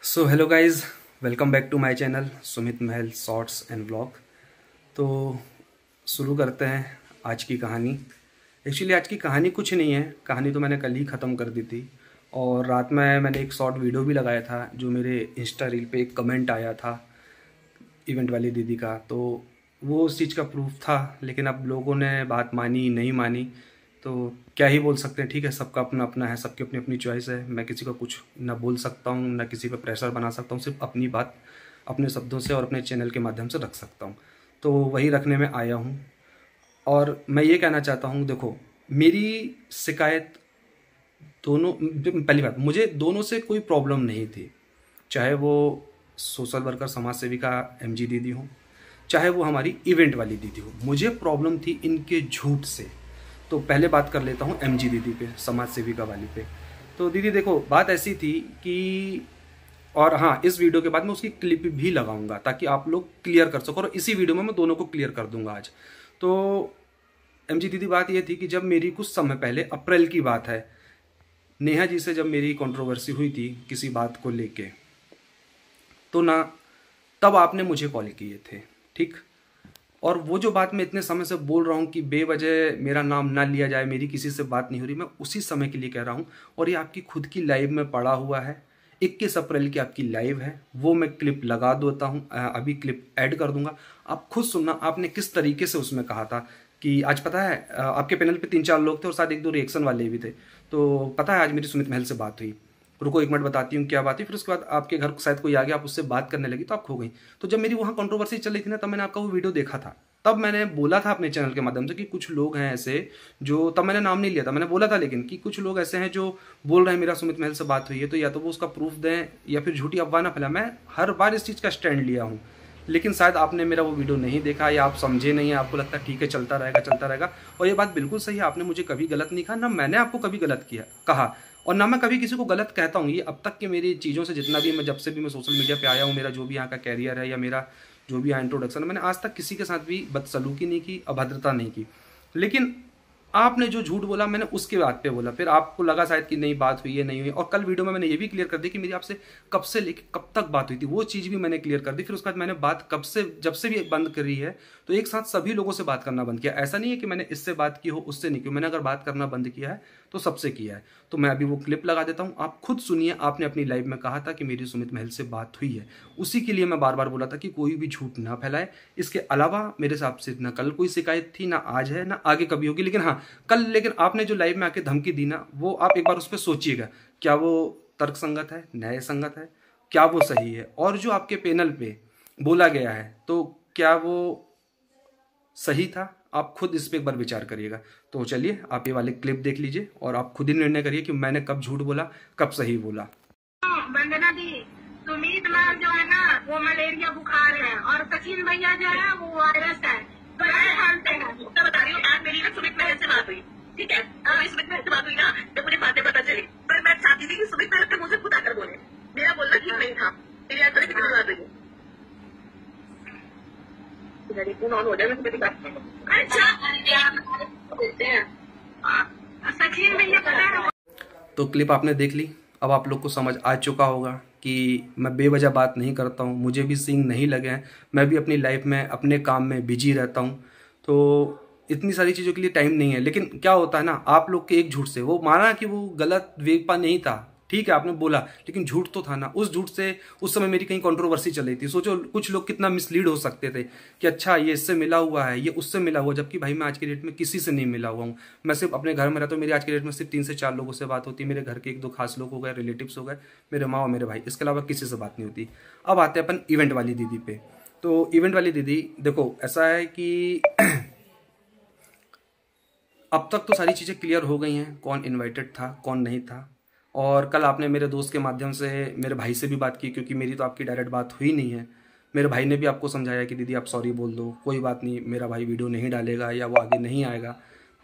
So hello guys, welcome back to my channel Sumit Mahal shorts and vlog. तो शुरू करते हैं आज की कहानी। एक्चुअली आज की कहानी कुछ नहीं है, कहानी तो मैंने कल ही ख़त्म कर दी थी। और रात में मैंने एक शॉर्ट वीडियो भी लगाया था जो मेरे इंस्टा रील पे एक कमेंट आया था इवेंट वाली दीदी का, तो वो उस चीज़ का प्रूफ था। लेकिन अब लोगों ने बात मानी नहीं मानी तो क्या ही बोल सकते हैं। ठीक है, सबका अपना अपना है, सबकी अपनी अपनी चॉइस है। मैं किसी को कुछ ना बोल सकता हूँ, ना किसी पे प्रेशर बना सकता हूँ। सिर्फ अपनी बात अपने शब्दों से और अपने चैनल के माध्यम से रख सकता हूँ, तो वही रखने में आया हूँ। और मैं ये कहना चाहता हूँ, देखो मेरी शिकायत दोनों, पहली बात, मुझे दोनों से कोई प्रॉब्लम नहीं थी। चाहे वो सोशल वर्कर समाज सेविका एमजी दीदी हो, चाहे वो हमारी इवेंट वाली दीदी हो, मुझे प्रॉब्लम थी इनके झूठ से। तो पहले बात कर लेता हूँ एमजी दीदी पे, समाज सेविका वाली पे। तो दीदी देखो, बात ऐसी थी कि, और हाँ, इस वीडियो के बाद मैं उसकी क्लिप भी लगाऊंगा ताकि आप लोग क्लियर कर सको, और इसी वीडियो में मैं दोनों को क्लियर कर दूंगा आज। तो एमजी दीदी, बात ये थी कि जब मेरी कुछ समय पहले, अप्रैल की बात है, नेहा जी से जब मेरी कंट्रोवर्सी हुई थी किसी बात को लेके, तो ना तब आपने मुझे कॉल किए थे, ठीक। और वो जो बात मैं इतने समय से बोल रहा हूँ कि बेवजह मेरा नाम ना लिया जाए, मेरी किसी से बात नहीं हो रही, मैं उसी समय के लिए कह रहा हूँ। और ये आपकी खुद की लाइव में पड़ा हुआ है, 21 अप्रैल की आपकी लाइव है, वो मैं क्लिप लगा देता हूँ, अभी क्लिप ऐड कर दूंगा, आप खुद सुनना। आपने किस तरीके से उसमें कहा था कि आज पता है आपके पैनल पे 3-4 लोग थे और शायद 1-2 रिएक्शन वाले भी थे। तो पता है आज मेरी सुमित महल से बात हुई, रुको 1 मिनट बताती हूँ क्या बात है। फिर उसके बाद आपके घर शायद कोई आ गया, आप उससे बात करने लगी तो आप खो गई। तो जब मेरी वहाँ कंट्रोवर्सी चल रही थी ना, तब मैंने आपका वो वीडियो देखा था। तब मैंने बोला था अपने चैनल के माध्यम से कि कुछ लोग हैं ऐसे जो, तब मैंने नाम नहीं लिया था, मैंने बोला था लेकिन, कि कुछ लोग ऐसे हैं जो बोल रहे हैं मेरा सुमित महल से बात हुई है, तो या तो वो उसका प्रूफ दें या फिर झूठी अफवाह ना फैलाएं। मैं हर बार इस चीज़ का स्टैंड लिया हूँ, लेकिन शायद आपने मेरा वो वीडियो नहीं देखा या आप समझे नहीं है, आपको लगता है ठीक है चलता रहेगा चलता रहेगा। और ये बात बिल्कुल सही है, आपने मुझे कभी गलत नहीं कहा, ना मैंने आपको कभी गलत किया कहा, और ना मैं कभी किसी को गलत कहता हूँ। ये अब तक के मेरी चीज़ों से, जितना भी मैं, जब से भी मैं सोशल मीडिया पे आया हूँ, मेरा जो भी यहाँ का कैरियर है या मेरा जो भी यहाँ इंट्रोडक्शन है, मैंने आज तक किसी के साथ भी बदसलूकी नहीं की, अभद्रता नहीं की। लेकिन आपने जो झूठ बोला, मैंने उसके बात पे बोला, फिर आपको लगा शायद कि नहीं बात हुई है, नहीं हुई। और कल वीडियो में मैंने ये भी क्लियर कर दी कि मेरी आपसे कब से लेके कब तक बात हुई थी, वो चीज़ भी मैंने क्लियर कर दी। फिर उसके बाद मैंने बात कब से, जब से भी बंद करी है, तो एक साथ सभी लोगों से बात करना बंद किया। ऐसा नहीं है कि मैंने इससे बात की हो उससे नहीं की, मैंने अगर बात करना बंद किया है तो सबसे किया है। तो मैं अभी वो क्लिप लगा देता हूँ, आप खुद सुनिए। आपने अपनी लाइव में कहा था कि मेरी सुमित महल से बात हुई है, उसी के लिए मैं बार बार बोला था कि कोई भी झूठ ना फैलाए। इसके अलावा मेरे हिसाब से ना कल कोई शिकायत थी, ना आज है, ना आगे कभी होगी। लेकिन हाँ, कल लेकिन आपने जो लाइव में आके धमकी दी ना, वो आप एक बार उस पर सोचिएगा, क्या वो तर्क संगत है, न्याय संगत है, क्या वो सही है। और जो आपके पैनल पे बोला गया है, तो क्या वो सही था? आप खुद इस पे एक बार विचार करिएगा। तो चलिए आप ये वाले क्लिप देख लीजिए और आप खुद ही निर्णय करिए कि मैंने कब झूठ बोला, कब सही बोला। वंदना दी, सुमित मैम जो है ना वो मलेरिया बुखार है, और सचिन भैया जो है वो वायरस है। तो ये मानते हैं। मैं बता रही हूँ, आज मेरी ना सुमित महल से बात हुई, ठीक है। सुमित महल से बात हुई ना, जब मुझे बातें पता चली, पर मैं चाहती थी कि सुमित महल पे मुझे खुद आकर बोले, मेरा बोलना ठीक नहीं था। मेरी आज कितनी बात हुई हो जाए, अच्छा बोलते हैं सचिन भैया पता है। तो क्लिप आपने देख ली, अब आप लोग को समझ आ चुका होगा कि मैं बेवजह बात नहीं करता हूँ, मुझे भी सींग नहीं लगे हैं, मैं भी अपनी लाइफ में अपने काम में बिजी रहता हूँ, तो इतनी सारी चीज़ों के लिए टाइम नहीं है। लेकिन क्या होता है ना, आप लोग के एक झूठ से, वो माना कि वो गलत वेपा नहीं था, ठीक है आपने बोला, लेकिन झूठ तो था ना। उस झूठ से उस समय मेरी कहीं कंट्रोवर्सी चल रही थी। सोचो कुछ लोग कितना मिसलीड हो सकते थे कि अच्छा ये इससे मिला हुआ है, ये उससे मिला हुआ, जबकि भाई मैं आज के डेट में किसी से नहीं मिला हुआ हूँ। मैं सिर्फ अपने घर में रहता हूँ, मेरी आज के डेट में सिर्फ 3 से 4 लोगों से बात होती है। मेरे घर के 1-2 खास लोग हो गए, रिलेटिव्स हो गए, मेरे माँ और मेरे भाई, इसके अलावा किसी से बात नहीं होती। अब आते हैं अपन इवेंट वाली दीदी पे। तो इवेंट वाली दीदी देखो, ऐसा है कि अब तक तो सारी चीज़ें क्लियर हो गई हैं, कौन इनवाइटेड था कौन नहीं था। और कल आपने मेरे दोस्त के माध्यम से मेरे भाई से भी बात की, क्योंकि मेरी तो आपकी डायरेक्ट बात हुई नहीं है। मेरे भाई ने भी आपको समझाया कि दीदी आप सॉरी बोल दो, कोई बात नहीं, मेरा भाई वीडियो नहीं डालेगा या वो आगे नहीं आएगा।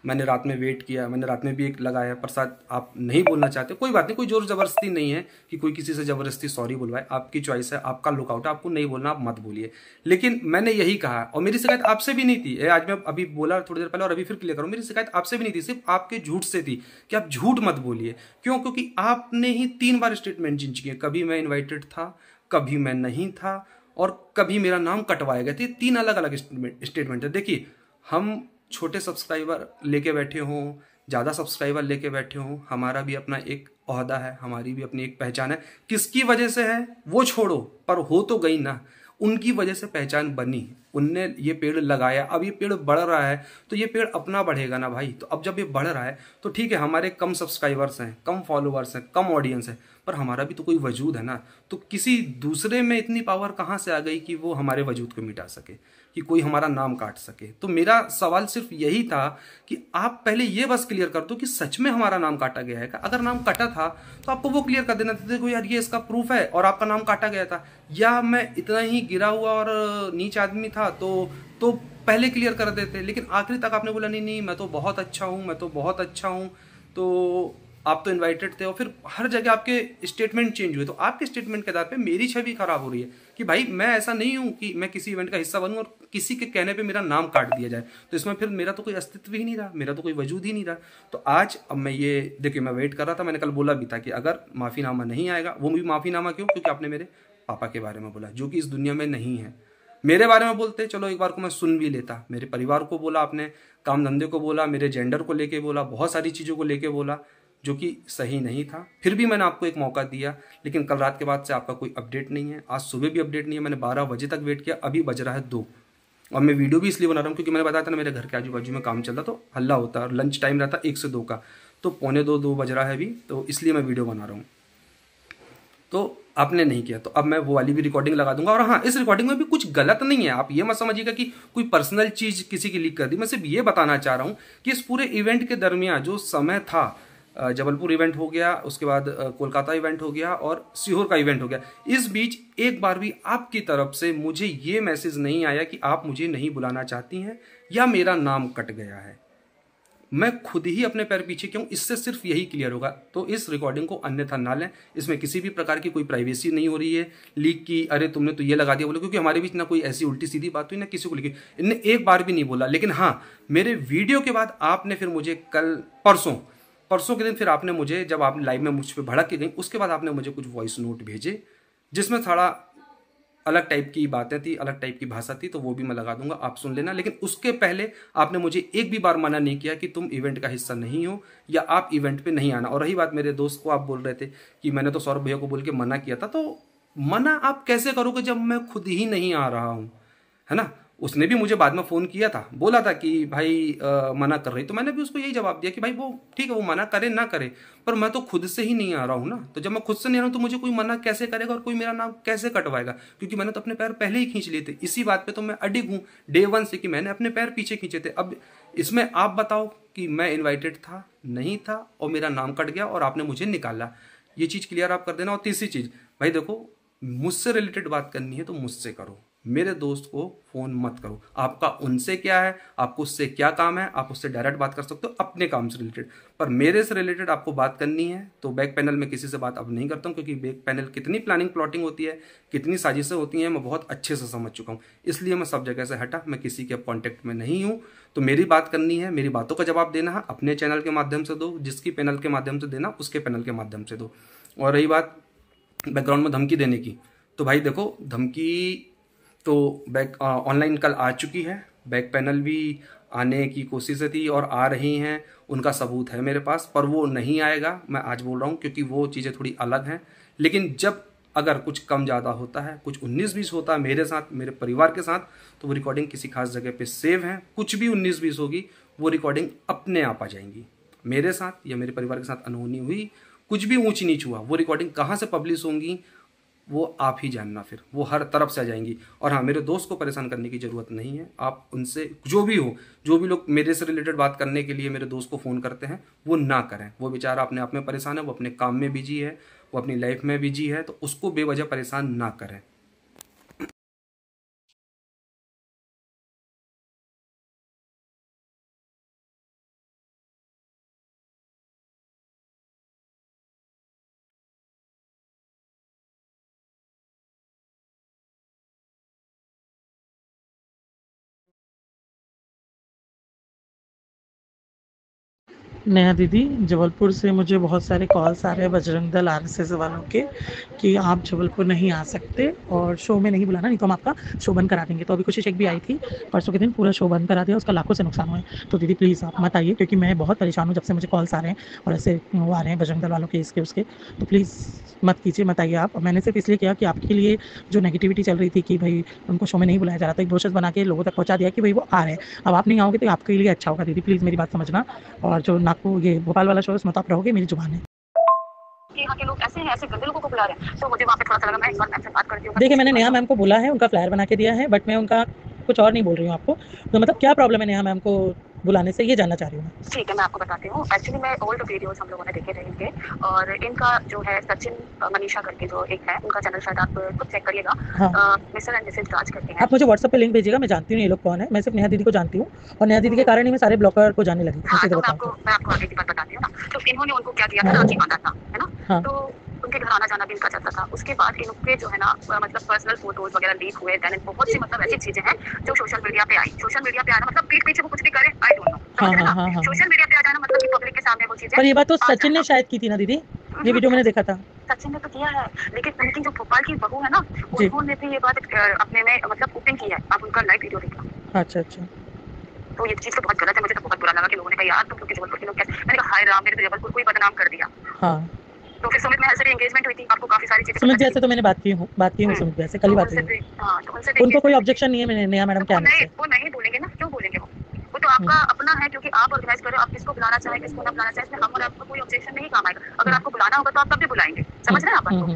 मैंने रात में वेट किया, मैंने रात में भी एक लगाया, प्रसाद आप नहीं बोलना चाहते कोई बात नहीं, कोई जोर जबरदस्ती नहीं है कि कोई किसी से जबरदस्ती सॉरी बुलवाए, आपकी चॉइस है, आपका लुकआउट है, आपको नहीं बोलना आप मत बोलिए। लेकिन मैंने यही कहा, और मेरी शिकायत आपसे भी नहीं थी, आज मैं अभी बोला थोड़ी देर पहले और अभी फिर क्लियर करूँ, मेरी शिकायत आपसे भी नहीं थी, सिर्फ आपके झूठ से थी कि आप झूठ मत बोलिए। क्यों? क्योंकि आपने ही 3 बार स्टेटमेंट चेंज किए, कभी मैं इन्वाइटेड था, कभी मैं नहीं था, और कभी मेरा नाम कटवाया गया था। 3 अलग अलग स्टेटमेंट है। देखिए, हम छोटे सब्सक्राइबर लेके बैठे हों, ज़्यादा सब्सक्राइबर लेके बैठे हों, हमारा भी अपना एक ओहदा है, हमारी भी अपनी एक पहचान है। किसकी वजह से है वो छोड़ो, पर हो तो गई ना, उनकी वजह से पहचान बनी, उनने ये पेड़ लगाया, अब ये पेड़ बढ़ रहा है तो ये पेड़ अपना बढ़ेगा ना भाई। तो अब जब ये बढ़ रहा है तो ठीक है, हमारे कम सब्सक्राइबर्स हैं, कम फॉलोअर्स हैं, कम ऑडियंस है, पर हमारा भी तो कोई वजूद है ना। तो किसी दूसरे में इतनी पावर कहाँ से आ गई कि वो हमारे वजूद को मिटा सके, कि कोई हमारा नाम काट सके। तो मेरा सवाल सिर्फ यही था कि आप पहले ये बस क्लियर कर दो कि सच में हमारा नाम काटा गया है क्या। अगर नाम कटा था तो आपको वो क्लियर कर देना था, देखो यार ये इसका प्रूफ है और आपका नाम काटा गया था, या मैं इतना ही गिरा हुआ और नीच आदमी था तो पहले क्लियर कर देते। लेकिन आखिरी तक आपने बोला नहीं नहीं मैं तो बहुत अच्छा हूँ, मैं तो बहुत अच्छा हूँ, तो आप तो इनवाइटेड थे, और फिर हर जगह आपके स्टेटमेंट चेंज हुए। तो आपके स्टेटमेंट के आधार पे मेरी छवि खराब हो रही है कि भाई मैं ऐसा नहीं हूं कि मैं किसी इवेंट का हिस्सा बनूं और किसी के कहने पे मेरा नाम काट दिया जाए। तो इसमें फिर मेरा तो कोई अस्तित्व ही नहीं रहा, मेरा तो कोई वजूद ही नहीं रहा। तो आज अब मैं ये देखिए, मैं वेट कर रहा था, मैंने कल बोला भी था कि अगर माफीनामा नहीं आएगा, वो भी माफीनामा क्यों, क्योंकि आपने मेरे पापा के बारे में बोला जो कि इस दुनिया में नहीं है। मेरे बारे में बोलते चलो एक बार को मैं सुन भी लेता, मेरे परिवार को बोला आपने, काम धंधे को बोला, मेरे जेंडर को लेके बोला, बहुत सारी चीज़ों को लेके बोला जो कि सही नहीं था, फिर भी मैंने आपको एक मौका दिया। लेकिन कल रात के बाद से आपका कोई अपडेट नहीं है, आज सुबह भी अपडेट नहीं है। मैंने 12 बजे तक वेट किया, अभी बज रहा है 2, और मैं वीडियो भी इसलिए बना रहा हूँ क्योंकि मैंने बताया था ना मेरे घर के आजू बाजू में काम चल रहा, तो हल्ला होता है और लंच टाइम रहता 1 से 2 का, तो 1:45-2 बज रहा है अभी, तो इसलिए मैं वीडियो बना रहा हूँ। तो आपने नहीं किया, तो अब मैं वो वाली भी रिकॉर्डिंग लगा दूंगा। और हाँ, इस रिकॉर्डिंग में भी कुछ गलत नहीं है, आप ये मत समझिएगा कि कोई पर्सनल चीज किसी की लीक कर दी। मैं सिर्फ ये बताना चाह रहा हूँ कि इस पूरे इवेंट के दरमियान जो समय था, जबलपुर इवेंट हो गया, उसके बाद कोलकाता इवेंट हो गया और सीहोर का इवेंट हो गया, इस बीच एक बार भी आपकी तरफ से मुझे ये मैसेज नहीं आया कि आप मुझे नहीं बुलाना चाहती हैं या मेरा नाम कट गया है। मैं खुद ही अपने पैर पीछे क्यों, इससे सिर्फ यही क्लियर होगा। तो इस रिकॉर्डिंग को अन्यथा ना लें, इसमें किसी भी प्रकार की कोई प्राइवेसी नहीं हो रही है लीक की, अरे तुमने तो ये लगा दिया बोलो, क्योंकि हमारे बीच ना कोई ऐसी उल्टी सीधी बात हुई ना किसी को लिखी, इनने एक बार भी नहीं बोला। लेकिन हाँ, मेरे वीडियो के बाद आपने फिर मुझे कल परसों के दिन फिर आपने मुझे, जब आप लाइव में मुझ पर भड़क के गई, उसके बाद आपने मुझे कुछ वॉइस नोट भेजे जिसमें थोड़ा अलग टाइप की बातें थी, अलग टाइप की भाषा थी, तो वो भी मैं लगा दूंगा, आप सुन लेना। लेकिन उसके पहले आपने मुझे एक भी बार मना नहीं किया कि तुम इवेंट का हिस्सा नहीं हो या आप इवेंट पे नहीं आना। और रही बात मेरे दोस्त को, आप बोल रहे थे कि मैंने तो सौरभ भैया को बोल के मना किया था, तो मना आप कैसे करोगे जब मैं खुद ही नहीं आ रहा हूं, है ना। उसने भी मुझे बाद में फोन किया था, बोला था कि भाई मना कर रही, तो मैंने भी उसको यही जवाब दिया कि भाई वो ठीक है, वो मना करे ना करे, पर मैं तो खुद से ही नहीं आ रहा हूँ ना। तो जब मैं खुद से नहीं आ रहा हूँ तो मुझे कोई मना कैसे करेगा और कोई मेरा नाम कैसे कटवाएगा, क्योंकि मैंने तो अपने पैर पहले ही खींच लिए थे। इसी बात पे तो मैं अडिग हूँ डे 1 से कि मैंने अपने पैर पीछे खींचे थे। अब इसमें आप बताओ कि मैं इन्वाइटेड था, नहीं था, और मेरा नाम कट गया और आपने मुझे निकाला, ये चीज़ क्लियर आप कर देना। और तीसरी चीज़, भाई देखो, मुझसे रिलेटेड बात करनी है तो मुझसे करो, मेरे दोस्त को फोन मत करो। आपका उनसे क्या है, आपको उससे क्या काम है, आप उससे डायरेक्ट बात कर सकते हो अपने काम से रिलेटेड, पर मेरे से रिलेटेड आपको बात करनी है तो बैक पैनल में किसी से बात अब नहीं करता हूँ, क्योंकि बैक पैनल कितनी प्लानिंग प्लॉटिंग होती है, कितनी साजिशें होती हैं, मैं बहुत अच्छे से समझ चुका हूँ। इसलिए मैं सब जगह से हटा, मैं किसी के कॉन्टेक्ट में नहीं हूँ। तो मेरी बात करनी है, मेरी बातों का जवाब देना है, अपने चैनल के माध्यम से दो, जिसकी पैनल के माध्यम से देना उसके पैनल के माध्यम से दो। और रही बात बैकग्राउंड में धमकी देने की, तो भाई देखो, धमकी तो बैक ऑनलाइन कल आ चुकी है, बैक पैनल भी आने की कोशिशें थी और आ रही हैं, उनका सबूत है मेरे पास, पर वो नहीं आएगा, मैं आज बोल रहा हूँ, क्योंकि वो चीज़ें थोड़ी अलग हैं। लेकिन जब अगर कुछ कम ज़्यादा होता है, कुछ 19-20 होता है मेरे साथ, मेरे परिवार के साथ, तो वो रिकॉर्डिंग किसी खास जगह पे सेव है। कुछ भी 19-20 होगी, वो रिकॉर्डिंग अपने आप आ जाएंगी। मेरे साथ या मेरे परिवार के साथ अनहोनी हुई, कुछ भी ऊंच नीच हुआ, वो रिकॉर्डिंग कहाँ से पब्लिश होंगी वो आप ही जानना, फिर वो हर तरफ से आ जाएंगी। और हाँ, मेरे दोस्त को परेशान करने की ज़रूरत नहीं है, आप उनसे जो भी लोग मेरे से रिलेटेड बात करने के लिए मेरे दोस्त को फ़ोन करते हैं, वो ना करें। वो बेचारा अपने आप में परेशान है, वो अपने काम में बिजी है, वो अपनी लाइफ में बिजी है, तो उसको बेवजह परेशान ना करें। नेहा दीदी, जबलपुर से मुझे बहुत सारे कॉल्स आ रहे हैं बजरंग दल आरएसएस वालों के कि आप जबलपुर नहीं आ सकते और शो में नहीं बुलाना, नहीं तो हम आपका शो बंद करा देंगे। तो अभी कोशिश एक भी आई थी परसों के दिन, पूरा शो बंद करा दिया, उसका लाखों से नुकसान हुआ है। तो दीदी प्लीज़ आप मत आइए, क्योंकि मैं बहुत परेशान हूँ जब से मुझे कॉल्स आ रहे हैं और ऐसे वो आ रहे हैं बजरंग दल वालों के इसके उसके। तो प्लीज़ मत कीजिए, मत आइए आप। मैंने सिर्फ इसलिए किया कि आपके लिए जो नेगेटिविटी चल रही थी कि भाई उनको शो में नहीं बुलाया जा रहा था, एक ब्रोशर्स बना के लोगों तक पहुँचा दिया कि भाई वो आ रहे हैं। अब आप नहीं आओगे तो आपके लिए अच्छा होगा दीदी, प्लीज़ मेरी बात समझना। और जो नागपुर ये भोपाल वाला शो है उसमें तो आप रहोगे, मेरी जुबान है। यहाँ के लोग ऐसे हैं, ऐसे गंदे लोगों को बुला रहे हैं, तो मुझे वहाँ पे थोड़ा सा लगा मैं एक बार मैम से बात करती हूँ। देखिए, मैंने नेहा मैम को बोला है, उनका फ्लायर बना के दिया है, बट मैं उनका कुछ और नहीं बोल रही हूँ आपको। तो मतलब क्या प्रॉब्लम है नेहा मैम को बुलाने से, ये जानना चाह रही हूँ मैं। ठीक है, मैं आपको बताती हूँ। एक्चुअली मैं ओल्ड वीडियोस हम लोगों ने देखे थे इनके, और इनका जो है सचिन मनीषा करके जो एक है उनका चैनल, शायद आप खुद चेक करिएगा। हाँ। मिस्टर एंड मिसेज राज करते हैं। आप मुझे व्हाट्सएप पे लिंक भेजिएगा, मैं जानती हूँ ये लोग कौन है। मैं सिर्फ नेहा दीदी को जानती हूँ और नेहा दीदी के कारण ही मैं सारे ब्लॉकर को जानने लगी। हाँ, सीधे तो बताऊँ मैं आपको आगे की बात बताती हूँ ना। तो इन्होंने उनको क्या किया था, रांची बांधा था, है ना। हाँ। तो उनके घर आना जाना भी इनका चलता था। उसके बाद इनके जो है ना मतलब पर्सनल फोटोज वगैरह लीक हुए, देन बहुत सी मतलब ऐसी चीजें हैं जो सोशल मीडिया पे आई। सोशल मीडिया पे आना मतलब पीठ पीछे वो कुछ भी करे, आई डोंट नो, समझ रहे हैं ना। सोशल मीडिया पे आ जाना मतलब कि पब्लिक के सामने वो चीजें। पर ये बात तो सचिन ने शायद की थी ना दीदी, ये वीडियो मैंने देखा था। सचिन ने तो किया है, लेकिन उनकी जो भोपाल की बहू है ना, उन्होंने भी ये बात अपने में मतलब ओपन की है। आप उनका लाइव वीडियो देखना। अच्छा अच्छा। तो ये चीज तो बहुत गलत है, मुझे तो बहुत बुरा लगा कि लोगों ने कहा यार तुम लोग जबलपुर के लोग कैसे। मैंने कहा हाय राम, मेरे तो जबलपुर को ही बदनाम कर दिया। हाँ। तो फिर सुमित महल से भी एंगेजमेंट हुई थी, आपको काफी सारी चीजें। सुमित भैया से तो मैंने बात की हूँ सुमित भैया से, कल ही बात हुई। उनको कोई ऑब्जेक्शन नहीं है मैंने नेहा मैडम के आने से। वो नहीं बोलेंगे ना, क्यों बोलेंगे वो तो आपका अपना है, क्योंकि आप ऑर्गेनाइज कर रहे हो। आप किसको बुलाना चाहे किसको ना बुलाना चाहे, इसमें हम और आपको कोई ऑब्जेक्शन नहीं काम आएगा। अगर आपको बुलाना होगा तो आप तब भी बुलाएंगे, समझ रहे हैं आप आपको,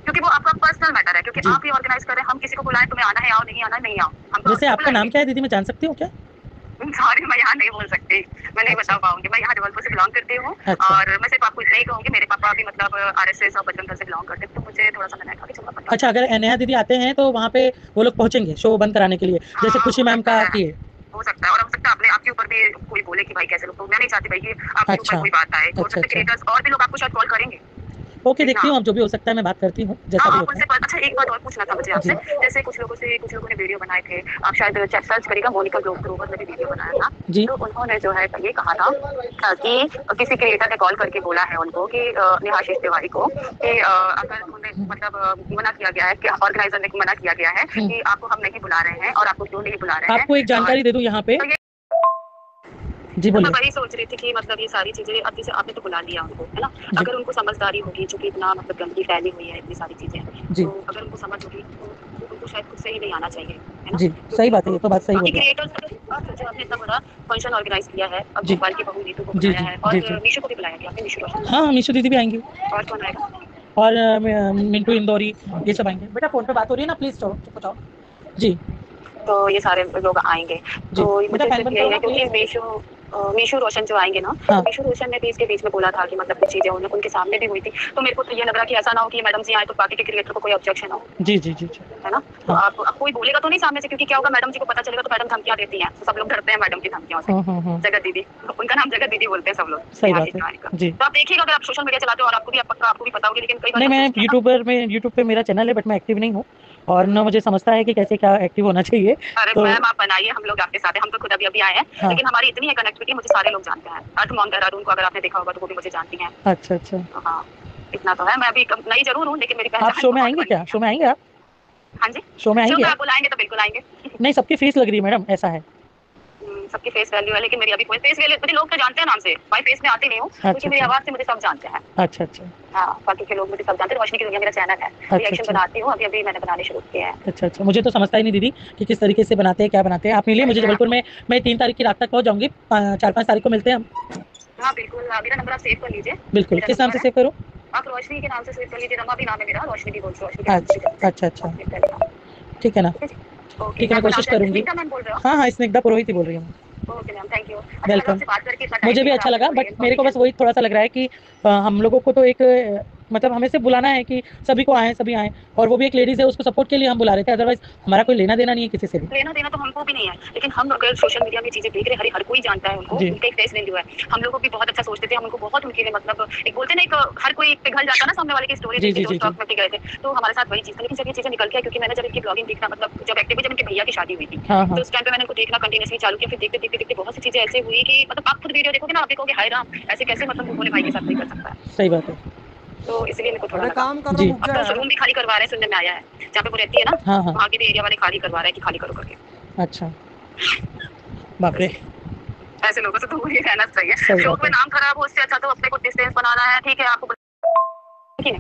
क्योंकि वो आपका पर्सनल मैटर है। क्योंकि आप ही ऑर्गेनाइज कर रहे हैं, हम किसी को बुलाएं तुम्हें आना है आओ, नहीं आना नहीं आओ। वैसे आपका नाम क्या है दीदी, मैं जान सकती हूँ क्या? सॉरी, मैं यहाँ नहीं बोल सकती, मैं नहीं बता पाऊंगी। मैं यहाँ जबलपुर से बिलोंग करती हूँ। और मैं सिर्फ आपको इतना ही कहूँगी, मेरे पापा भी मतलब आरएसएस और बजरंग दल से बिलोंग करते हैं, तो मुझे थोड़ा सा मैंने कहा चलना पड़ता। अच्छा, अगर नेहा दीदी आते हैं तो वहाँ पे वो लोग पहुँचेंगे शो बंद कराने के लिए, जैसे खुशी मैम का किए? हो सकता है, और हो सकता है अपने आपके ऊपर भी कोई बोले कि भाई कैसे लोग, तो मैं नहीं चाहती भाई कि आपके ऊपर कोई बात आए। क्रिएटर्स और भी लोग आपको शायद कॉल करेंगे। ओके, देखती हूँ, अब जो भी हो सकता है मैं बात करती हूँ, जैसा भी होता है। अच्छा, एक बात और पूछना था मुझे आपसे। जैसे कुछ लोगों ने वीडियो बनाए थे, आप शायद सर्च करिएगा, मोनिका ग्रोवर ने भी वीडियो बनाया था जी। तो उन्होंने जो है ये कहा था कि किसी क्रिएटर ने कॉल करके बोला है उनको कि नेहाशीष तिवारी को कि अगर उन्हें मतलब मना किया गया है, कि ऑर्गेनाइजर ने मना किया गया है कि आपको हम नहीं बुला रहे हैं, और आपको क्यों नहीं बुला रहे हैं। आपको एक जानकारी दे दूं यहाँ पे जी, बोलिए। मैं वही सोच रही थी कि मतलब ये सारी चीजें, अब जैसे आपने तो बुला लिया उनको, है ना। अगर उनको समझदारी होगी, चूंकि इतना मतलब गंदगी फैली हुई है, इतनी सारी चीजें, तो अगर उनको समझ होगी तो उनको शायद खुद से ही नहीं आना चाहिए, है ना। जी, सही बात है, ये तो बात सही है। क्रिएटर्स जो आपने इतना बड़ा फंक्शन ऑर्गेनाइज किया है, अब भोपाल की बहू नीतू को बुलाया है, और निशु को भी बुलाया गया, आपने निशु रोशन। हाँ, निशु दीदी भी आएंगी। और कौन आएगा? और मिंटू इंदौरी, ये सब आएंगे। बेटा फोन पे बात हो रही है ना, प्लीज चुप जाओ जी। तो ये सारे लोग आएंगे, तो मुझे यही है क्योंकि मीशू रोशन जो आएंगे ना, हाँ। तो मीशू रोशन ने भी इसके बीच में बोला था कि मतलब कुछ चीजें उनके सामने भी हुई थी। तो मेरे को तो ये लग रहा कि ऐसा ना हो कि मैडम जी आए तो बाकी के क्रिएटर को कोई ऑब्जेक्शन हो। जी जी जी, है ना। तो आप कोई बोलेगा तो नहीं सामने से, क्योंकि क्या होगा, मैडम जी को पता चलेगा तो मैडम धमकियां देती हैं, तो सब लोग डरते हैं मैडम की धमकियों से। जगत दीदी, उनका नाम जगत दीदी बोलते हैं सब लोग। सही बात है। तो आप देखिएगा, अगर आप सोशल मीडिया चलाते हो, और आपको भी पता होगी, लेकिन कई बार मैं यूट्यूब पे मेरा चैनल है, बट मैं एक्टिव नहीं हूँ, और न मुझे समझता है कि कैसे क्या एक्टिव होना चाहिए। अरे मैम, आप बनाइए, हम लोग आपके साथ हैं, हम तो खुद अभी आए हैं। हाँ। लेकिन हमारी इतनी है कनेक्टिविटी, मुझे सारे लोग जानते हैं। अर्थ देहरादून को अगर आपने देखा होगा तो वो भी मुझे जानती हैं। अच्छा अच्छा, हाँ, इतना तो है। मैं अभी नई जरूर हूँ, लेकिन मेरी पहचान। आप शो में आएंगे क्या? शो में आएंगे आप? हाँ जी, शो में आएंगे? आप बुलाएंगे तो बिल्कुल आएंगे। नहीं, सबकी फीस लग रही है मैडम, ऐसा है। सबकी फेस वैल्यू है, लेकिन मेरी अभी कोई फेस वैल्यू, मुझे लोग तो जानते हैं नाम से, भाई फेस में आती नहीं हूँ, क्योंकि मेरी आवाज से मुझे सब जानते हैं। अच्छा अच्छा, हाँ, बाकी के लोग मुझे सब जानते हैं। रोशनी की दुनिया मेरा चैनल है, रिएक्शन बनाती हूँ, अभी मैंने बनाने शुरू किया है। अच्छा अच्छा, मुझे तो समझता ही नहीं दीदी कि किस तरीके से बनाते हैं, क्या बनाते हैं। आप मिलिए मुझे जबलपुर में, मैं 3 तारीख की रात तक पहुँच जाऊंगी, 4-5 तारीख को मिलते हैं हम। हाँ बिल्कुल, मेरा नंबर आप सेव कर लीजिए। बिल्कुल, किस नाम से सेव करूँ? आप रोशनी के नाम से सेव कर लीजिए, रमा भी नाम है मेरा, रोशनी भी बोल रही हूँ। अच्छा अच्छा, ठीक है ना, ठीक है, मैं कोशिश करूंगी। हाँ हाँ, स्निग्धा पुरोहित ही बोल रही हूँ। Okay ma'am, thank you, welcome. मुझे भी अच्छा लगा, बट मेरे को बस वही थोड़ा सा लग रहा है कि हम लोगों को तो एक मतलब हमें सिर्फ बुलाना है कि सभी को आए, सभी आए, और वो भी एक लेडीज है, उसको सपोर्ट के लिए हम बुला रहे थे, अदरवाइज हमारा कोई लेना देना नहीं है किसी से भी। लेना देना तो हमको भी नहीं है, लेकिन हम अगर सोशल मीडिया में चीजें देख रहे हैं, हर कोई जानता है उनको, उनका एक फेस वैल्यू है। हम लोगों को भी बहुत अच्छा सोचते थे, हम उनको बहुत उनके लिए मतलब एक बोलते ना, एक हर कोई पिघल जाता ना सामने वाले की स्टोरी देख के, जो स्टॉक में पिघल गए थे, तो हमारे साथ वही चीज था। लेकिन जब ये चीजें निकल के आई, क्योंकि मैंने जब इनकी ब्लॉगिंग देखना, मतलब जब एक्टिव जब इनके भैया की शादी हुई थी, तो उस टाइम पे मैंने इनको देखना कंटिन्यूसली चालू किया। फिर देखते देखते देखते बहुत सी चीजें ऐसे हुई कि मतलब आप खुद वीडियो देखोगे ना, आप देखोगे हाय राम, ऐसे कैसे मतलब वो भाई के साथ नहीं कर सकता है। सही बात है। तो इसलिए मेरे को थोड़ा लगा। काम कर जी। रहा हूँ अब तो रूम भी खाली करवा रहे हैं, सुनने में आया है, जहाँ पे वो रहती है ना, हाँ हाँ, वहाँ के भी एरिया वाले खाली करवा रहे हैं कि खाली करो करके। अच्छा, बाप रे। ऐसे लोगों से दूर ही रहना चाहिए। सही शौक बात में है। नाम खराब हो, उससे अच्छा तो अपने को डिस्टेंस बनाना है। ठीक है, आपको ठीक है,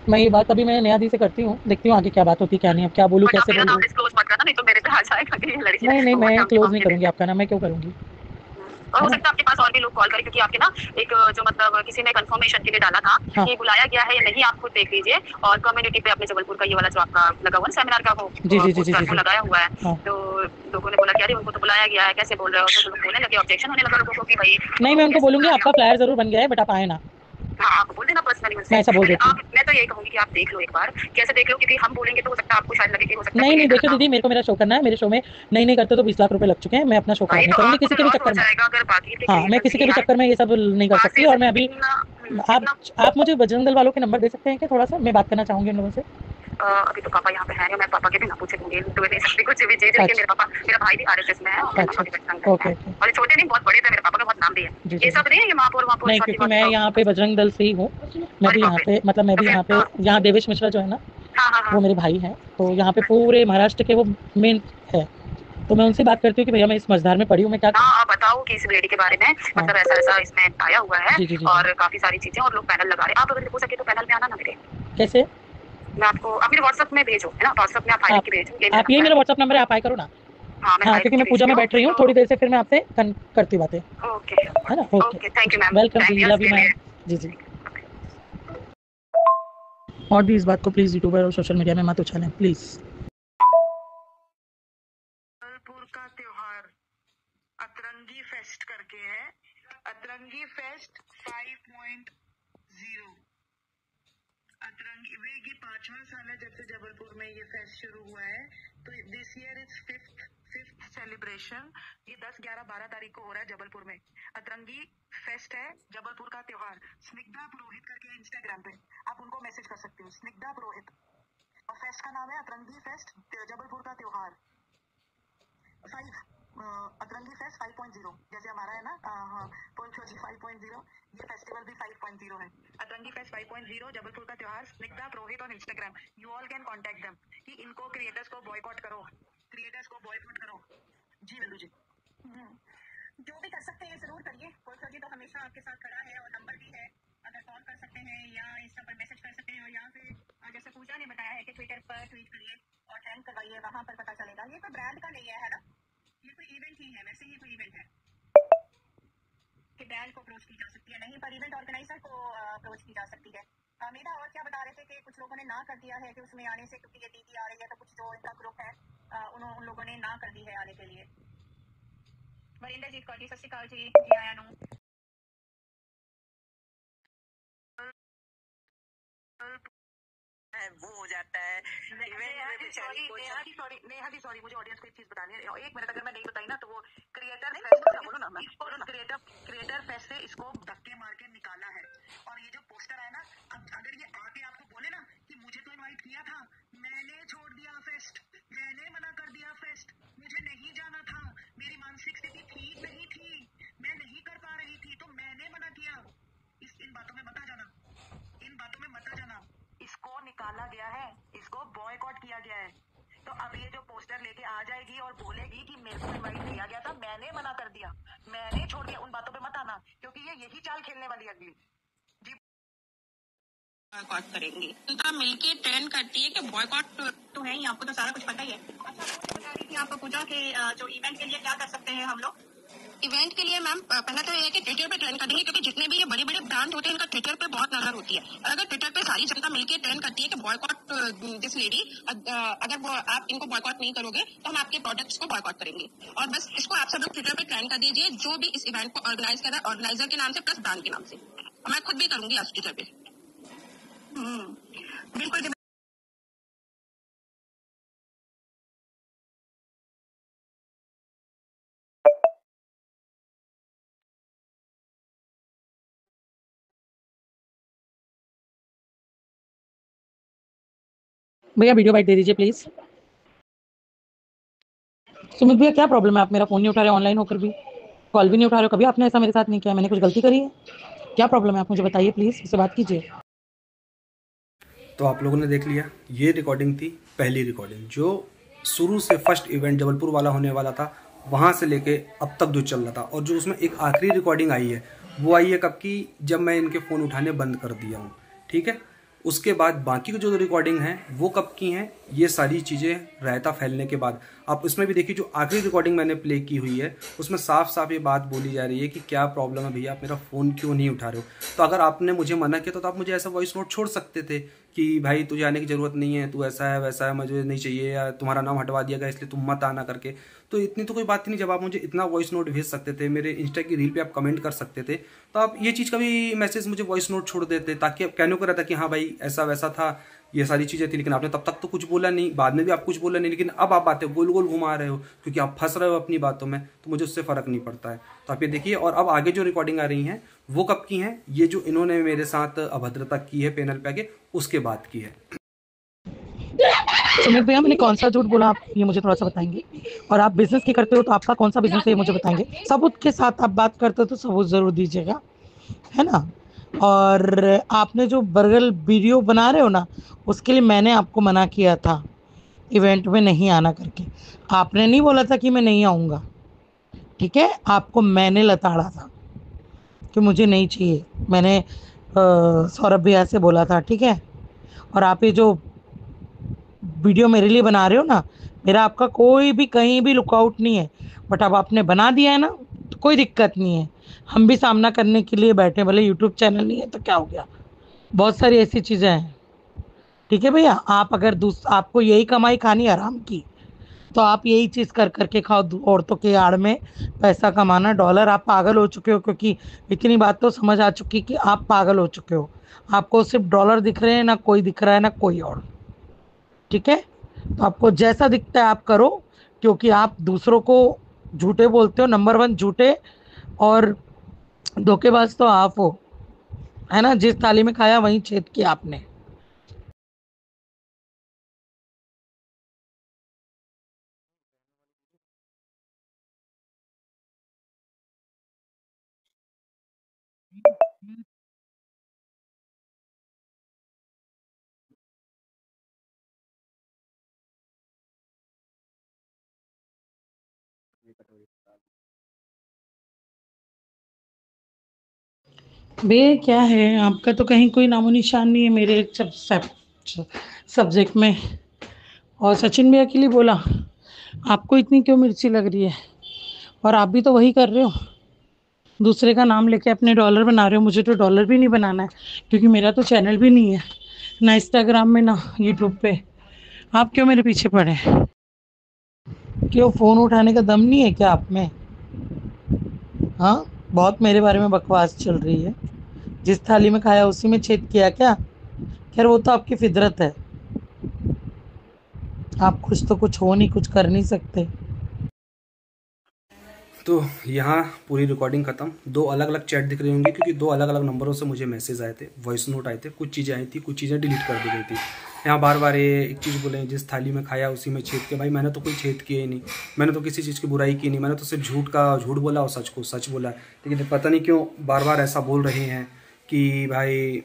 मैं ये बात अभी मैं नया दी से करती हूँ, देखती हूँ आगे क्या बात होती है क्या नहीं, अब क्या बोलूँ, बट आप कैसे मेरा नाम बोलूँ। डिस्क्लोज मत करना, नहीं तो मेरे पे आ जाएगा कि ये लड़की नहीं नहीं, बहुत मैं नाम क्लोज नहीं मांगती है। करूँगी आपका नाम, मैं क्यों करूँगी। और हो है ना? सकता है आपके पास और भी लोग कॉल करें, क्योंकि आपके ना एक जो मतलब किसी ने कंफर्मेशन के लिए डाला था हाँ। कि बुलाया गया है या नहीं, आप खुद देख लीजिए। और कम्युनिटी पे अपने जबलपुर का ये वाला जो आपका लगा हुआ है सेमिनार का, वो जी जी जी जी पोस्टर जी वो जी। लगाया हुआ है। हाँ। तो लोगों ने बोला कि अरे उनको तो बुलाया गया है, कैसे बोल रहे हो, तो लोग बोलने लगे, ऑब्जेक्शन होने लगा लोगों को कि भाई नहीं, मैं उनको कैसे बोलूँगी बुलाया आपका फ्लायर ज़रूर बन गया है, बट आप आए ना। हाँ, आप बोल देना पर्सनली उनसे। मैं ऐसा बोल पहले देती हूँ। आप, मैं तो यही कहूंगी कि आप देख लो एक बार, कैसे देख लो, क्योंकि हम बोलेंगे तो हो सकता है आपको शायद लगे कि हो सकता है नहीं कोई नहीं, गलत देखो ना दीदी, हो। मेरे को मेरा शो करना है, मेरे शो में नहीं करते तो 20 लाख रुपए लग चुके हैं, मैं अपना शो खराब भाई नहीं तो करूँगी आपको किसी तो के भी लॉस हो चक्कर में। जाएगा अगर बाकी के हाँ, मैं क्रिएटर्स किसी के भी भी यार चक्कर में ये सब नहीं कर सकती, और मैं अभी इतना आप मुझे बजरंग दल वालों के नंबर दे सकते हैं क्या, थोड़ा सा मैं बात करना चाहूँगी उन लोगों से। अभी तो पापा यहाँ पे हैं, मैं पापा के बिना पूछे दूंगी तो नहीं सकती कुछ भी चीज। लेकिन मेरा भाई भी आरएसएस में है, और मेरे अच्छा पापा भी बजरंग अच्छा, दल ओके में ओके। है। और छोटे नहीं, बहुत बड़े थे, मेरे पापा का बहुत नाम भी है। जी ये जी जी। सब नहीं है, ये महापौर नहीं, शादी क्योंकि वादी मैं का। यहाँ पे बजरंग दल से ही हूँ, मैं अरे भी बाप यहाँ रे, पे मतलब मैं तो भी फिर यहाँ पे, यहाँ देवेश मिश्रा जो है ना, हाँ हाँ वो हाँ। मेरे भाई हैं, तो यहाँ पे पूरे महाराष्ट्र के वो मेन है, तो मैं उनसे बात करती हूँ कि भैया मैं इस मझधार में पड़ी हूँ, मैं क्या करूँ? हाँ, आप बताओ कि इस लेडी के बारे में, हाँ। मतलब ऐसा ऐसा इसमें आया हुआ है, जी जी जी जी। और काफी सारी चीजें, और लोग पैनल लगा रहे हैं। आप अगर हो सके तो पैनल में आना ना मेरे। कैसे? मैं आपको, आप मेरे व्हाट्सएप में भेजो, है ना, व्हाट्सएप में आप हाई लिख के भेजो, ये मेरा आप यही नंबर मेरा है। व्हाट्सअप नंबर है, आप हाई करो ना। हाँ, मैं हाँ, हाई लिख क्योंकि के मैं पूजा में भेजती बैठ रही हूँ, हूँ। थोड़ी देर से फिर मैं आपसे करती हूँ बातें, ओके है ना। Okay okay, thank you ma'am, welcome time जी, दिया लव यू इसके मैम। लिए। जी जी। और भी इस बात को प्लीज़ यूट्यूबर और सोशल मीडिया में मत उछालें प्लीज़। जबलपुर का त्योहार अतरंगी फेस्ट करके है, अतरंगी फेस्ट 5.0। अतरंगी वे ये 5वां साल है जब से जबलपुर में ये फेस्ट शुरू हुआ है। तो this year is fifth celebration. ये 10, 11, 12 तारीख को हो रहा है जबलपुर में। अतरंगी फेस्ट है, जबलपुर का त्योहार। स्निग्धा पुरोहित करके इंस्टाग्राम पे आप उनको मैसेज कर सकते हो, स्निग्धा पुरोहित, और फेस्ट का नाम है अतरंगी फेस्ट जबलपुर का त्योहार 5। अतरंगी फेस्ट 5.0, जैसे हमारा है ना पोलखोजी 5.0, ये फेस्टिवल भी 5.0 है। अतरंगी फेस्ट 5.0 जबलपुर का त्योहार। Snigdha Purohit on Instagram, you all can contact them कि इनको क्रिएटर्स को बॉयकॉट करो, क्रिएटर्स को बॉयकॉट करो। जी वल्लू जी, जो भी कर सकते हैं जरूर करिए। पोलखोजी तो हमेशा आपके साथ खड़ा है, और नंबर भी है, अगर कॉल कर सकते हैं या इंस्टा पर मैसेज कर सकते हैं, और यहाँ से जैसे पूजा ने बताया है कि ट्विटर पर ट्वीट करिए और टैग करवाइए, वहां पर पता चलेगा। ये कोई ब्रांड का नहीं है ना, ये कोई इवेंट ही है, वैसे ही कोई इवेंट है कि ब्रांड को अप्रोच की जा सकती है, नहीं पर इवेंट ऑर्गेनाइजर को अप्रोच की जा सकती है। मेरा और क्या बता रहे थे कि कुछ लोगों ने ना कर दिया है कि उसमें आने से, क्योंकि ये दीदी आ रही है, तो कुछ जो इनका ग्रुप है उन लोगों ने ना कर दी है आने के लिए। वरिंदर जीत कौर जी, सत श्री अकाल जी, जी आया नू वो हो जाता है। नेहा जी सॉरी, मुझे ऑडियंस को एक चीज बतानी है, 1 मिनट अगर मैं नहीं बताई ना तो वो क्रिएटर फेस्ट, बोलो ना, क्रिएटर फेस्ट से इसको धक्के मार के निकाला है। और ये जो पोस्टर है ना, अब अगर ये आके आपको बोले ना कि मुझे तो इनवाइट किया था, मैंने छोड़ दिया फेस्ट, मैंने मना कर दिया फेस्ट, मुझे नहीं जाना था, मेरी मानसिक स्थिति ठीक नहीं थी, मैं नहीं कर पा रही थी, तो मैंने मना किया। इन बातों में मत आ जाना, इन बातों में मत आ जाना। इसको निकाला गया है, इसको बॉयकॉट किया गया है। तो अब ये जो पोस्टर लेके आ जाएगी और बोलेगी कि मेरे को इनवाइट किया गया था, मैंने मना कर दिया, मैंने छोड़ दिया, उन बातों पे मत आना, क्योंकि ये यही चाल खेलने वाली है अगली। जी बॉयकॉट करेंगे, तो मिलके ट्रेंड करती है कि बॉयकॉट तो है ही, आपको तो सारा कुछ पता ही है। अच्छा, बता रही थी आपको पूछा कि जो इवेंट के लिए क्या कर सकते हैं हम लोग। इवेंट के लिए मैम पहला तो ये है कि ट्विटर पे ट्रेंड कर देंगे, क्योंकि जितने भी ये बड़े बड़े ब्रांड होते हैं इनका ट्विटर पे बहुत नजर होती है, और अगर ट्विटर पे सारी जनता मिलकर ट्रेंड करती है कि बॉयकॉट दिस लेडी, अगर वो आप इनको बॉयकॉट नहीं करोगे तो हम आपके प्रोडक्ट्स को बॉयकॉट करेंगे। और बस इसको आप सब लोग ट्विटर पे ट्रेंड कर दीजिए, जो भी इस इवेंट को ऑर्गेनाइज कर रहा है ऑर्गेनाइजर के नाम से प्लस ब्रांड के नाम से, मैं खुद भी करूंगी आज ट्विटर पे। बिल्कुल। भैया वीडियो बाइट दे दीजिए प्लीज। सुमित भैया क्या प्रॉब्लम है, आप मेरा फोन नहीं उठा रहे ऑनलाइन होकर भी, कॉल भी नहीं उठा रहे हो, कभी आपने ऐसा मेरे साथ नहीं किया, मैंने कुछ गलती करी है? क्या प्रॉब्लम है आप मुझे बताइए प्लीज, मुझसे बात कीजिए। तो आप लोगों ने देख लिया, ये रिकॉर्डिंग थी पहली रिकॉर्डिंग, जो शुरू से फर्स्ट इवेंट जबलपुर वाला होने वाला था वहाँ से लेके अब तक जो चल रहा था, और जो उसमें एक आखिरी रिकॉर्डिंग आई है वो आई है कब की, जब मैं इनके फ़ोन उठाने बंद कर दिया हूँ। ठीक है, उसके बाद बाकी की जो रिकॉर्डिंग है वो कब की हैं, ये सारी चीज़ें रायता फैलने के बाद। आप इसमें भी देखिए, जो आखिरी रिकॉर्डिंग मैंने प्ले की हुई है उसमें साफ साफ ये बात बोली जा रही है कि क्या प्रॉब्लम है भैया, आप मेरा फ़ोन क्यों नहीं उठा रहे हो। तो अगर आपने मुझे मना किया तो आप मुझे ऐसा वॉइस नोट छोड़ सकते थे कि भाई तुझे आने की ज़रूरत नहीं है, तू ऐसा है वैसा है, मुझे नहीं चाहिए, या तुम्हारा नाम हटवा दिया गया इसलिए तुम मत आना करके। तो इतनी तो कोई बात ही नहीं, जब आप मुझे इतना वॉइस नोट भेज सकते थे, मेरे इंस्टा की रील पे आप कमेंट कर सकते थे, तो आप ये चीज़ का भी मैसेज मुझे वॉइस नोट छोड़ देते, ताकि अब कहने को रहता कि हाँ भाई ऐसा वैसा था, ये सारी चीज़ें थी। लेकिन आपने तब तक तो कुछ बोला नहीं, बाद में भी आप कुछ बोला नहीं, लेकिन अब आप बातें गोल गोल घुमा रहे हो क्योंकि आप फंस रहे हो अपनी बातों में, तो मुझे उससे फ़र्क नहीं पड़ता है। तो आप ये देखिए, और अब आगे जो रिकॉर्डिंग आ रही हैं वो कब की हैं, ये जो इन्होंने मेरे साथ अभद्रता की है पैनल पे आके, उसके बाद की है। सुमित भैया मैंने कौन सा झूठ बोला, आप ये मुझे थोड़ा सा बताएंगे? और आप बिजनेस की करते हो तो आपका कौन सा बिजनेस है ये मुझे बताएंगे? सबूत के साथ आप बात करते हो तो सबूत जरूर दीजिएगा, है ना। और आपने जो बर्गर वीडियो बना रहे हो ना, उसके लिए मैंने आपको मना किया था इवेंट में नहीं आना करके, आपने नहीं बोला था कि मैं नहीं आऊँगा। ठीक है, आपको मैंने लताड़ा था कि मुझे नहीं चाहिए, मैंने सौरभ भैया से बोला था। ठीक है, और आप ये जो वीडियो मेरे लिए बना रहे हो ना, मेरा आपका कोई भी कहीं भी लुकआउट नहीं है, बट अब आपने बना दिया है ना तो कोई दिक्कत नहीं है, हम भी सामना करने के लिए बैठे, भले यूट्यूब चैनल नहीं है तो क्या हो गया, बहुत सारी ऐसी चीज़ें हैं। ठीक है भैया, आप अगर आपको यही कमाई खानी आराम की तो आप यही चीज़ कर करके खाओ, औरतों के आड़ में पैसा कमाना, डॉलर। आप पागल हो चुके हो, क्योंकि इतनी बात तो समझ आ चुकी कि आप पागल हो चुके हो, आपको सिर्फ डॉलर दिख रहे हैं, ना कोई दिख रहा है ना कोई और। ठीक है, तो आपको जैसा दिखता है आप करो, क्योंकि आप दूसरों को झूठे बोलते हो, नंबर 1 झूठे और धोखेबाज तो आप हो, है ना। जिस थाली में खाया वहीं छेद किया आपने। भैया क्या है, आपका तो कहीं कोई नामो निशान नहीं है मेरे सब्जेक्ट में। और सचिन भैया के लिए बोला, आपको इतनी क्यों मिर्ची लग रही है? और आप भी तो वही कर रहे हो, दूसरे का नाम लेके अपने डॉलर बना रहे हो। मुझे तो डॉलर भी नहीं बनाना है, क्योंकि मेरा तो चैनल भी नहीं है, ना इंस्टाग्राम में ना यूट्यूब पे। आप क्यों मेरे पीछे पड़े? क्यों फ़ोन उठाने का दम नहीं है क्या आप में? हाँ, बहुत मेरे बारे में बकवास चल रही है, जिस थाली में खाया उसी में छेद किया क्या? खैर वो तो आपकी फितरत है, आप कुछ तो कुछ हो नहीं, कुछ कर नहीं सकते। तो यहाँ पूरी रिकॉर्डिंग खत्म। दो अलग अलग चैट दिख रही होंगी, क्योंकि दो अलग अलग नंबरों से मुझे मैसेज आए थे, वॉइस नोट आए थे, कुछ चीज़ें आई थी, कुछ चीज़ें डिलीट कर दी गई थी। यहाँ बार बार ये एक चीज़ बोले, जिस थाली में खाया उसी में छेद के। भाई मैंने तो कोई छेद किया ही नहीं, मैंने तो किसी चीज़ की बुराई की नहीं, मैंने तो सिर्फ झूठ का झूठ बोला और सच को सच बोला। लेकिन पता नहीं क्यों बार बार ऐसा बोल रहे हैं कि भाई,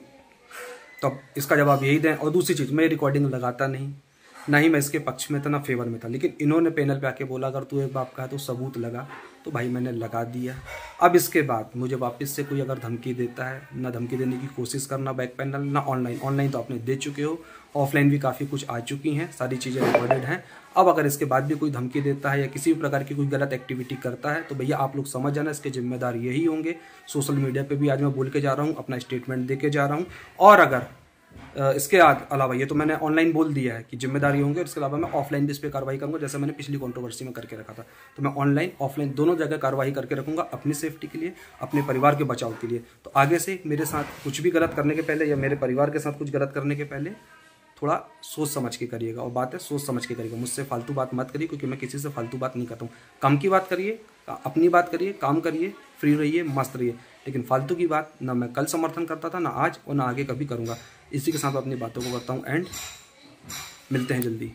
तो इसका जवाब यही दें। और दूसरी चीज़, मैं रिकॉर्डिंग लगाता नहीं, ना ही मैं इसके पक्ष में था ना फेवर में था, लेकिन इन्होंने पैनल पे आके बोला अगर तू एक बाप का है तो सबूत लगा, तो भाई मैंने लगा दिया। अब इसके बाद मुझे वापस से कोई अगर धमकी देता है, ना धमकी देने की कोशिश करना बैक पैनल, ना ऑनलाइन तो आपने दे चुके हो, ऑफलाइन भी काफ़ी कुछ आ चुकी हैं, सारी चीज़ें रिकॉर्डेड हैं। अब अगर इसके बाद भी कोई धमकी देता है या किसी भी प्रकार की कोई गलत एक्टिविटी करता है तो भैया आप लोग समझ जाना, इसके जिम्मेदार यही होंगे। सोशल मीडिया पर भी आज मैं बोल के जा रहा हूँ, अपना स्टेटमेंट दे के जा रहा हूँ। और अगर इसके अलावा ये तो मैंने ऑनलाइन बोल दिया है कि जिम्मेदारी होंगे, और इसके अलावा मैं ऑफलाइन भी इस पर कार्रवाई करूँगा, जैसे मैंने पिछली कंट्रोवर्सी में करके रखा था। तो मैं ऑनलाइन ऑफलाइन दोनों जगह कार्रवाई करके रखूँगा, अपनी सेफ्टी के लिए, अपने परिवार के बचाव के लिए। तो आगे से मेरे साथ कुछ भी गलत करने के पहले या मेरे परिवार के साथ कुछ गलत करने के पहले थोड़ा सोच समझ के करिएगा, और बात है सोच समझ के करिएगा। मुझसे फालतू बात मत करिए, क्योंकि मैं किसी से फालतू बात नहीं करता हूँ। काम की बात करिए, अपनी बात करिए, काम करिए, फ्री रहिए, मस्त रहिए, लेकिन फालतू की बात ना मैं कल समर्थन करता था, ना आज और ना आगे कभी करूँगा। इसी के साथ अपनी बातों को करता हूँ एंड मिलते हैं जल्दी।